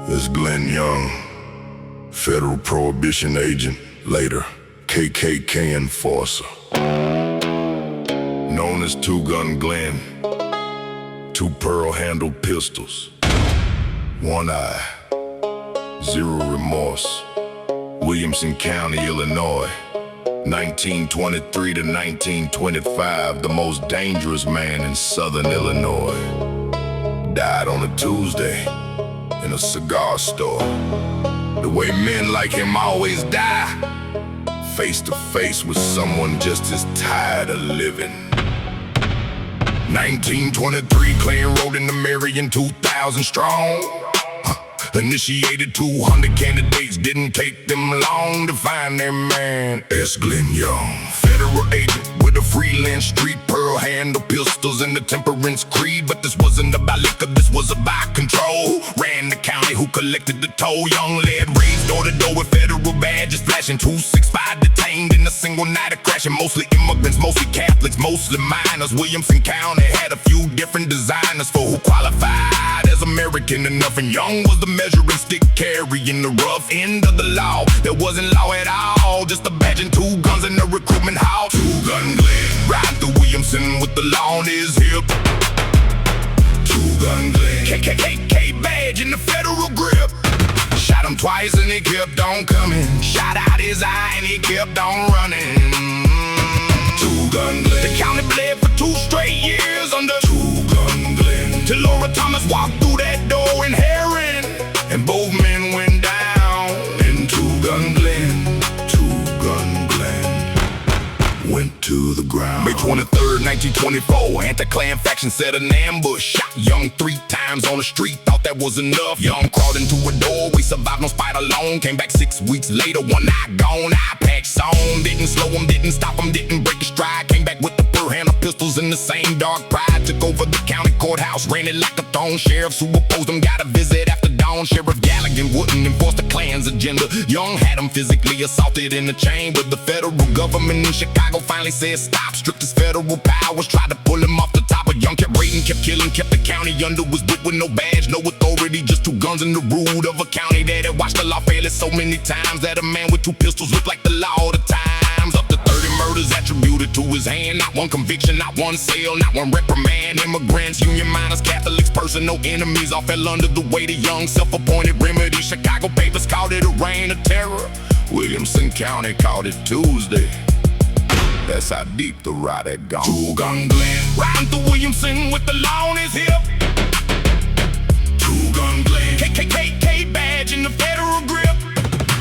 This Glenn Young, federal prohibition agent, later KKK enforcer. Known as Two Gun Glenn, 2 pearl-handled pistols, 1 eye, 0 remorse. Williamson County, Illinois, 1923 to 1925, the most dangerous man in southern Illinois. Died on a Tuesday in a cigar store. The way men like him always die, face to face with someone just as tired of living. 1923, Clan rode in the Marion, 2,000 strong. Initiated 200 candidates, didn't take them long to find their man. S. Glenn Young, federal agent with a freelance street, pearl handle pistols and the temperance creed. But this wasn't about liquor, this was about control. Ran the county, who collected the toll. Young led raids door to door with federal badges flashing. 265 detained in a single night of crashing. Mostly immigrants, mostly Catholics, mostly minors. Williamson County had a few different designers for who qualified as American enough, and Young was the measuring stick carrying the rough end of the law. There wasn't law at all, just a badge and 2 guns in the recruitment hall. 2 Gun Glenn, ride through Williamson with the law on his hip. 2 Gun Glenn, KKK badge in the federal grip. Shot him twice and he kept on coming. Shot out his eye and he kept on running. 2 Gun Glenn, the county bled for 2 straight years under 2 Gun Glenn, till Ora Thomas walked through that door in Herrin, and both men went down in 2 Gun Glenn. 2 Gun Glenn went to the ground. May 23rd, 1924, anti-Klan faction set an ambush. Shot Young 3 times on the street, thought that was enough. Young crawled into a doorway, survived no spite alone. Came back 6 weeks later, 1 eye gone, eye patch on. Didn't slow him, didn't stop him, didn't break his stride. Came back with the pearl-handle pistols in the same dark pride. Took over the county courthouse, ran it like a throne. Sheriffs who opposed him got a visit after dawn. Sheriff Galligan wouldn't enforce the Klan's agenda. Young had him physically assaulted in the chamber. The federal government in Chicago finally said stop. Strictest federal powers tried to pull him off the top. But Young kept raiding, kept killing, kept the county under his whip with no badge, no authority, just 2 guns in the root of a county that had watched the law fail it so many times that a man with 2 pistols looked like the law all the times. Up to 30 murders attributed to his hand. Not 1 conviction, not 1 sale, not 1 reprimand. Immigrants, union miners, Catholics, personal enemies all fell under the weight of Young's self-appointed remedy. Chicago papers called it a reign of terror. Williamson County called it Tuesday. That's how deep the rot had gone. 2 Gun Glenn, riding through Williamson with the law on his hip. 2 Gun Glenn, KKK badge in the federal grip.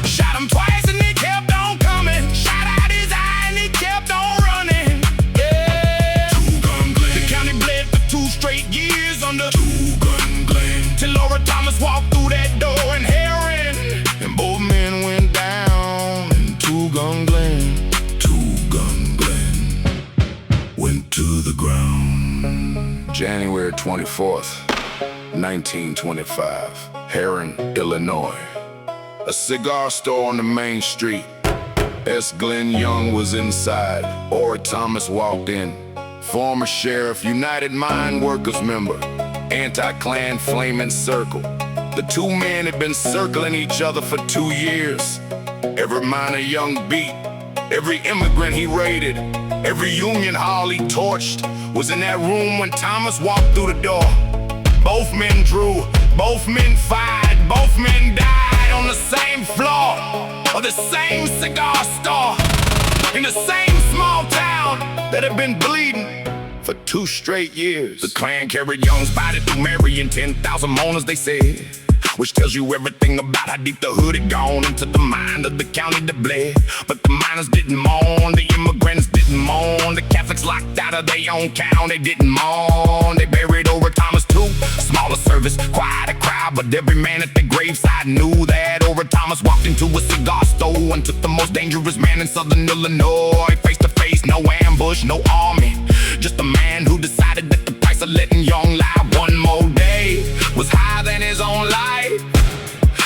Shot him twice and he kept on coming. Shot out his eye and he kept on running. Yeah. 2 Gun Glenn, the county bled for 2 straight years under 2 Gun Glenn, till Ora Thomas walked through that door in Herrin, and both men went down in 2 Gun Glenn. 2 Gun Glenn went to the ground. January 24th, 1925, Herrin, Illinois. A cigar store on the main street. S. Glenn Young was inside. Ora Thomas walked in. Former sheriff, United Mine Workers member, anti-Klan flaming circle. The 2 men had been circling each other for 2 years. Every miner Young beat, every immigrant he raided, every union hall he torched was in that room when Thomas walked through the door. Both men drew, both men fired, both men died on the same floor of the same cigar store in the same small town that had been bleeding for 2 straight years. The Klan carried Young's body through Marion, 10,000 mourners they said, which tells you everything about how deep the hood had gone into the mind of the county that bled. But the miners didn't mourn, the immigrants didn't mourn, the Catholics locked out of their own count, they didn't mourn. They buried Ora Thomas too, smaller service, quieter crowd, but every man at the graveside knew that Ora Thomas walked into a cigar store and took the most dangerous man in southern Illinois. Face to face, no ambush, no army, just a man who decided that the price of letting Young lie 1 more day was higher than his own life.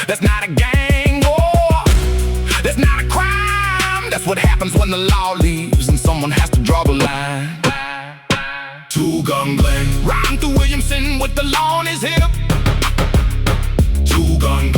That's not a gang war, that's not a crime. That's what happens when the law leaves and someone has to draw the line. 2 Gun Glenn, riding through Williamson with the law on his hip. 2 Gun Glenn.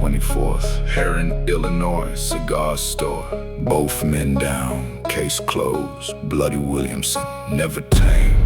24th, Herrin, Illinois, cigar store. Both men down, case closed. Bloody Williamson, never tame.